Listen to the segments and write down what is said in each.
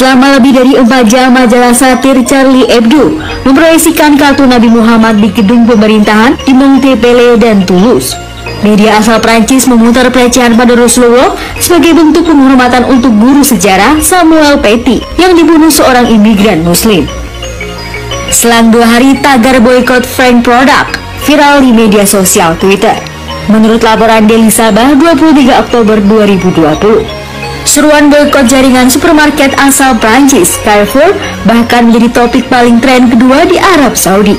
Selama lebih dari 4 jam, majalah satir Charlie Hebdo memproyeksikan kartun Nabi Muhammad di gedung pemerintahan di Montpellier dan Toulouse. Media asal Prancis memutar pelecehan pada Rasulullah sebagai bentuk penghormatan untuk guru sejarah Samuel Paty yang dibunuh seorang imigran Muslim. Selang 2 hari, tagar boykot French product viral di media sosial Twitter. Menurut laporan Daily Sabah 23 Oktober 2020. Seruan boykot jaringan supermarket asal Prancis, Carrefour, bahkan menjadi topik paling tren kedua di Arab Saudi.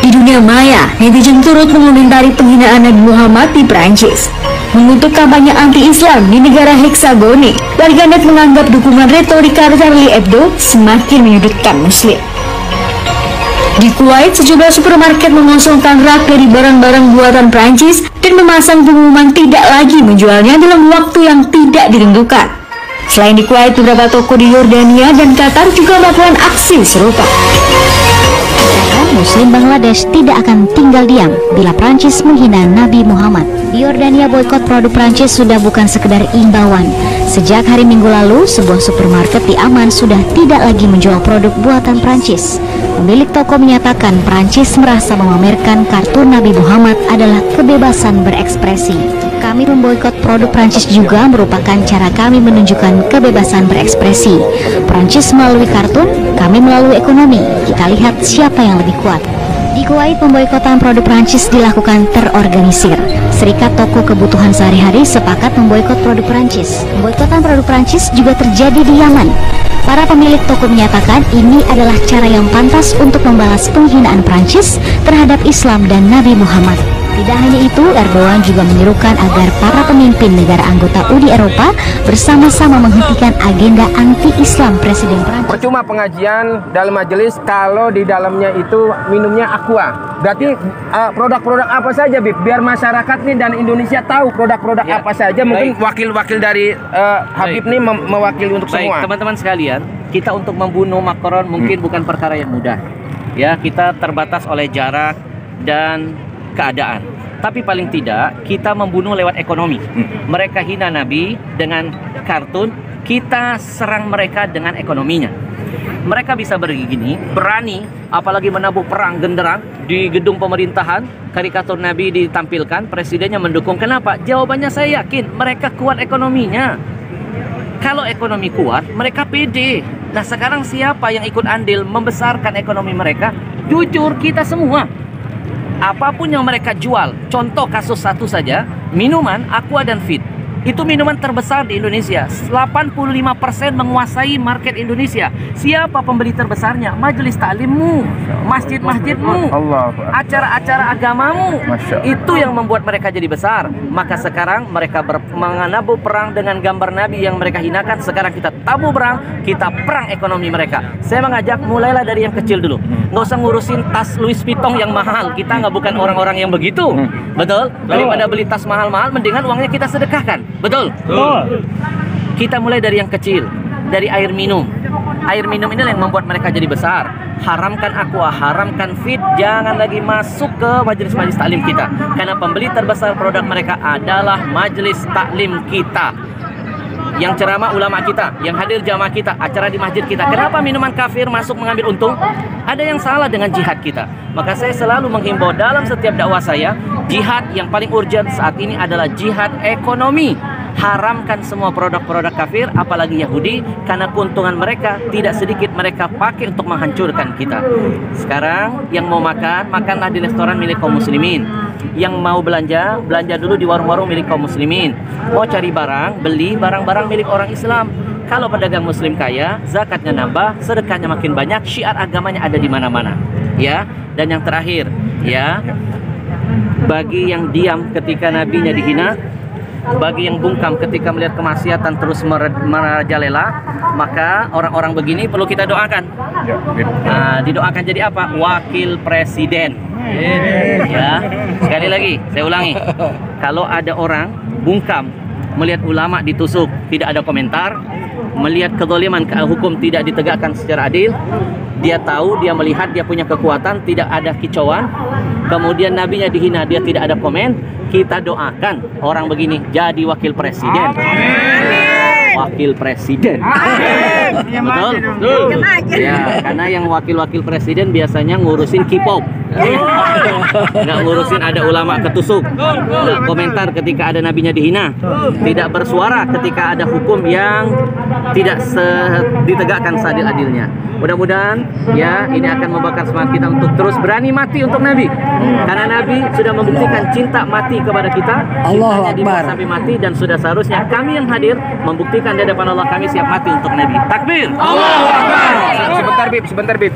Di dunia maya, netizen turut mengomentari penghinaan Nabi Muhammad di Prancis. Mengutuk kampanye anti-Islam di negara Heksagone, warganet menganggap dukungan retorika Charlie Hebdo semakin menyudutkan Muslim. Di Kuwait, sejumlah supermarket mengosongkan rak dari barang-barang buatan Prancis dan memasang pengumuman tidak lagi menjualnya dalam waktu yang tidak ditentukan. Selain di Kuwait, beberapa toko di Yordania dan Qatar juga melakukan aksi serupa. Muslim Bangladesh tidak akan tinggal diam bila Prancis menghina Nabi Muhammad. Di Yordania, boykot produk Prancis sudah bukan sekedar imbauan. Sejak hari Minggu lalu, sebuah supermarket di Amman sudah tidak lagi menjual produk buatan Prancis. Pemilik toko menyatakan Prancis merasa memamerkan kartun Nabi Muhammad adalah kebebasan berekspresi. Kami memboikot produk Prancis juga merupakan cara kami menunjukkan kebebasan berekspresi. Prancis melalui kartun, kami melalui ekonomi. Kita lihat siapa yang lebih kuat. Di Kuwait, pemboikotan produk Prancis dilakukan terorganisir. Serikat toko kebutuhan sehari-hari sepakat memboikot produk Prancis. Pemboikotan produk Prancis juga terjadi di Yaman. Para pemilik toko menyatakan ini adalah cara yang pantas untuk membalas penghinaan Prancis terhadap Islam dan Nabi Muhammad. Tidak hanya itu, Erdogan juga menyerukan agar para pemimpin negara anggota Uni Eropa bersama-sama menghentikan agenda anti-Islam Presiden Prancis. Percuma pengajian dalam majelis kalau di dalamnya itu minumnya aqua. Berarti produk-produk apa saja, Bib? Biar masyarakat nih dan Indonesia tahu produk-produk apa saja. Mungkin wakil-wakil dari Habib nih mewakili untuk semua. Teman-teman sekalian, kita untuk membunuh Macron mungkin bukan perkara yang mudah. Ya, kita terbatas oleh jarak dan keadaan. Tapi paling tidak kita membunuh lewat ekonomi. Mereka hina Nabi dengan kartun, kita serang mereka dengan ekonominya. Mereka bisa begini, berani, apalagi menabuh perang genderang di gedung pemerintahan. Karikatur Nabi ditampilkan, presidennya mendukung. Kenapa? Jawabannya saya yakin mereka kuat ekonominya. Kalau ekonomi kuat, mereka pede. Nah, sekarang siapa yang ikut andil membesarkan ekonomi mereka? Jujur, kita semua. Apapun yang mereka jual, contoh kasus satu saja, minuman Aqua dan Fit. Itu minuman terbesar di Indonesia. 85% menguasai market Indonesia. Siapa pembeli terbesarnya? Majelis taklimmu, masjid-masjidmu, acara-acara agamamu. Itu yang membuat mereka jadi besar. Maka sekarang mereka menabuh perang dengan gambar Nabi yang mereka hinakan. Sekarang kita tabuh perang, kita perang ekonomi mereka. Saya mengajak, mulailah dari yang kecil dulu. Nggak usah ngurusin tas Louis Vuitton yang mahal. Kita nggak bukan orang-orang yang begitu. Betul? Daripada beli tas mahal-mahal, mendingan uangnya kita sedekahkan. Betul? Betul. Kita mulai dari yang kecil, dari air minum. Air minum ini yang membuat mereka jadi besar. Haramkan aqua, haramkan fit, jangan lagi masuk ke majelis-majelis taklim kita. Karena pembeli terbesar produk mereka adalah majelis taklim kita. Yang ceramah ulama kita, yang hadir jamaah kita, acara di masjid kita. Kenapa minuman kafir masuk mengambil untung? Ada yang salah dengan jihad kita. Maka saya selalu menghimbau dalam setiap dakwah saya, jihad yang paling urgent saat ini adalah jihad ekonomi. Haramkan semua produk-produk kafir, apalagi Yahudi, karena keuntungan mereka tidak sedikit mereka pakai untuk menghancurkan kita. Sekarang yang mau makan, makanlah di restoran milik kaum muslimin. Yang mau belanja, belanja dulu di warung-warung milik kaum muslimin. Mau cari barang, beli barang-barang milik orang Islam. Kalau pedagang muslim kaya, zakatnya nambah, sedekahnya makin banyak, syiar agamanya ada di mana-mana. Ya, dan yang terakhir, ya, bagi yang diam ketika nabinya dihina, bagi yang bungkam ketika melihat kemaksiatan terus merajalela, maka orang-orang begini perlu kita doakan. Nah, didoakan jadi apa? Wakil presiden. Ya, sekali lagi saya ulangi, kalau ada orang bungkam melihat ulama ditusuk, tidak ada komentar, melihat kezaliman hukum tidak ditegakkan secara adil, dia tahu, dia melihat, dia punya kekuatan, tidak ada kicauan, kemudian nabinya dihina, dia tidak ada komen, kita doakan orang begini jadi wakil presiden. Amin. wakil presiden. Betul? Betul. Ya, karena yang wakil-wakil presiden biasanya ngurusin K-pop. Nggak ngurusin ada ulama ketusuk, nggak komentar ketika ada nabinya dihina, tidak bersuara ketika ada hukum yang tidak ditegakkan seadil-adilnya. Mudah-mudahan ya ini akan membakar semangat kita untuk terus berani mati untuk Nabi, karena Nabi sudah membuktikan cinta mati kepada kita, cintanya dibawa sampai mati, dan sudah seharusnya kami yang hadir membuktikan di hadapan Allah kami siap mati untuk Nabi. Takbir. Allahu Akbar. Sebentar Bib.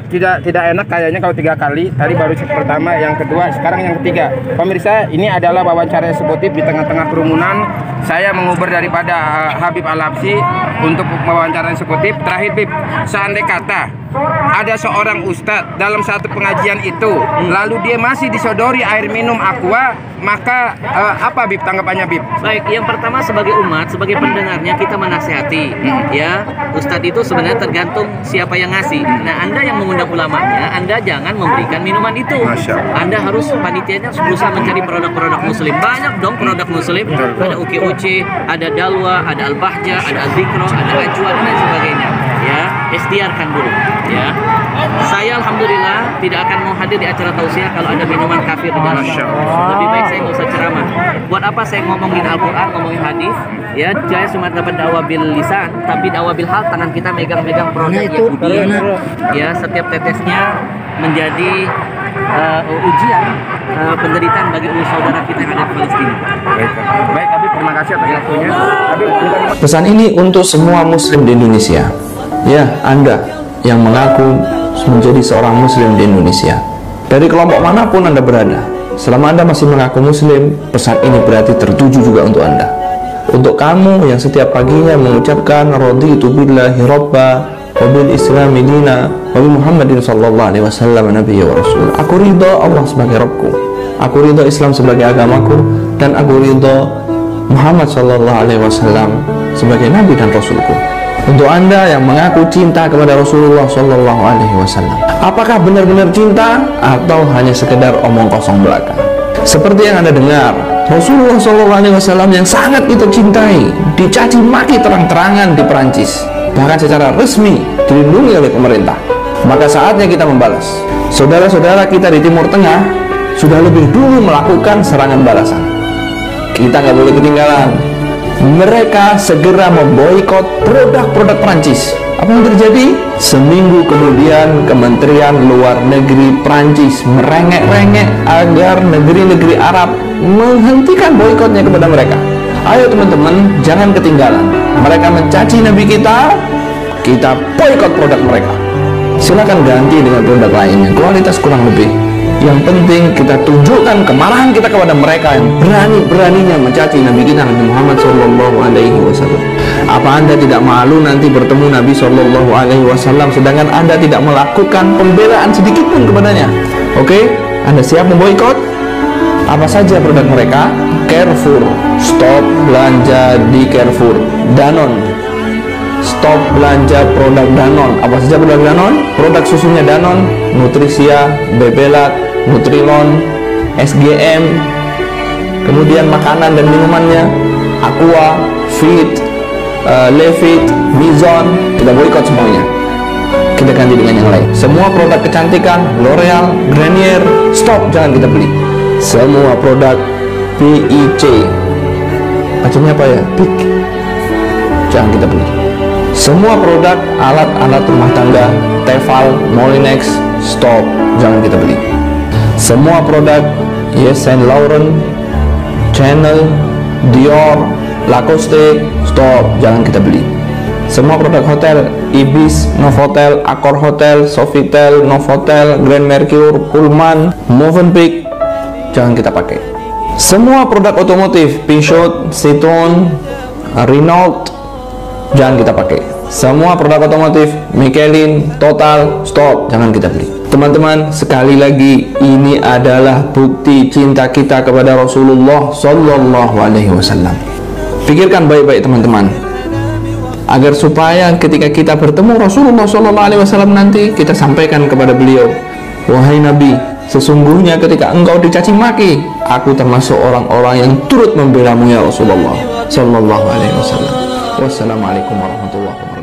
Tidak enak kayaknya kalau 3 kali. Tadi baru pertama, yang kedua, sekarang yang ketiga. Pemirsa, ini adalah wawancara eksekutif di tengah-tengah kerumunan. Saya menguber daripada Habib Al-Habsyi untuk wawancara eksekutif. Terakhir Bib, seandai kata ada seorang ustadz dalam satu pengajian itu, lalu dia masih disodori air minum aqua, maka apa Bib tanggapannya Bib? Baik, yang pertama sebagai umat, sebagai pendengarnya kita menasihati, ya ustadz itu sebenarnya tergantung siapa yang ngasih. Nah, Anda yang mengundang ulamanya, Anda jangan memberikan minuman itu. Anda harus panitianya berusaha mencari produk-produk muslim. Banyak dong produk muslim. Ada UKUC, ada Dalwa, ada Al-Bahjah, ada Al-Zikro, ada Ajwa dan lain sebagainya. Ya, ikhtiarkan dulu. Ya, saya alhamdulillah tidak akan mau hadir di acara tausiah kalau ada minuman kafir di dalam. Lebih baik saya nggak usah ceramah. Buat apa saya ngomongin Al-Quran, ngomongin hadis? Ya, saya cuma dapat dakwah bil lisan, tapi dakwah bil hal, tangan kita megang-megang produk Yahudi. Ya, setiap tetesnya menjadi ujian penderitaan bagi saudara kita yang ada di Palestina. Baik, Habib, terima kasih atas waktunya. Pesan ini untuk semua muslim di Indonesia. Ya, Anda yang mengaku menjadi seorang muslim di Indonesia, dari kelompok manapun Anda berada, selama Anda masih mengaku muslim, pesan ini berarti tertuju juga untuk Anda. Untuk kamu yang setiap paginya mengucapkan raditu billahi robba wa bil islami dina wa bi Muhammadin sallallahu alaihi wasallam nabiyya wa rasul. Aku ridho Allah sebagai Rabbku, aku ridho Islam sebagai agamaku, dan aku ridho Muhammad sallallahu alaihi wasallam sebagai nabi dan rasulku. Untuk Anda yang mengaku cinta kepada Rasulullah Shallallahu Alaihi Wasallam, apakah benar-benar cinta atau hanya sekedar omong kosong belaka? Seperti yang Anda dengar, Rasulullah Shallallahu Alaihi Wasallam yang sangat kita cintai dicaci maki terang-terangan di Perancis, bahkan secara resmi dilindungi oleh pemerintah. Maka saatnya kita membalas. Saudara-saudara kita di Timur Tengah sudah lebih dulu melakukan serangan balasan. Kita nggak boleh ketinggalan. Mereka segera memboikot produk-produk Prancis. Apa yang terjadi? Seminggu kemudian Kementerian Luar Negeri Prancis merengek-rengek agar negeri-negeri Arab menghentikan boikotnya kepada mereka. Ayo teman-teman, jangan ketinggalan. Mereka mencaci Nabi kita boikot produk mereka. Silakan ganti dengan produk lainnya, kualitas kurang lebih. Yang penting kita tunjukkan kemarahan kita kepada mereka yang berani-beraninya mencaci Nabi kita, Nabi Muhammad Shallallahu Alaihi Wasallam. Apa Anda tidak malu nanti bertemu Nabi Shallallahu Alaihi Wasallam sedangkan Anda tidak melakukan pembelaan sedikit pun kepadanya? Oke, Anda siap memboikot? Apa saja produk mereka? Carrefour, stop belanja di Carrefour. Danone, stop belanja produk Danone. Apa saja produk Danone? Produk susunya Danone, Nutrisia, Bebelat, Nutrilon, SGM, kemudian makanan dan minumannya Aqua, Fit, Levit, Mizon. Kita boikot semuanya. Kita ganti dengan yang lain. Semua produk kecantikan, L'Oreal, Garnier, stop, jangan kita beli. Semua produk PIC, bacanya apa ya? PIC, jangan kita beli. Semua produk alat-alat rumah tangga, Tefal, Molinex, stop, jangan kita beli. Semua produk Yves Saint Laurent, Chanel, Dior, Lacoste, stop, jangan kita beli. Semua produk hotel, Ibis, Novotel, Accor Hotel, Sofitel, Novotel, Grand Mercure, Pullman, Movenpick, jangan kita pakai. Semua produk otomotif, Peugeot, Citroen, Renault, jangan kita pakai. Semua produk otomotif, Michelin, Total, stop, jangan kita beli. Teman-teman, sekali lagi ini adalah bukti cinta kita kepada Rasulullah Sallallahu Alaihi Wasallam. Pikirkan baik-baik teman-teman, agar supaya ketika kita bertemu Rasulullah Sallallahu Alaihi Wasallam nanti kita sampaikan kepada beliau, wahai Nabi, sesungguhnya ketika engkau dicaci maki, aku termasuk orang-orang yang turut membelamu ya Rasulullah Sallallahu Alaihi Wasallam. Wassalamualaikum warahmatullahi wabarakatuh.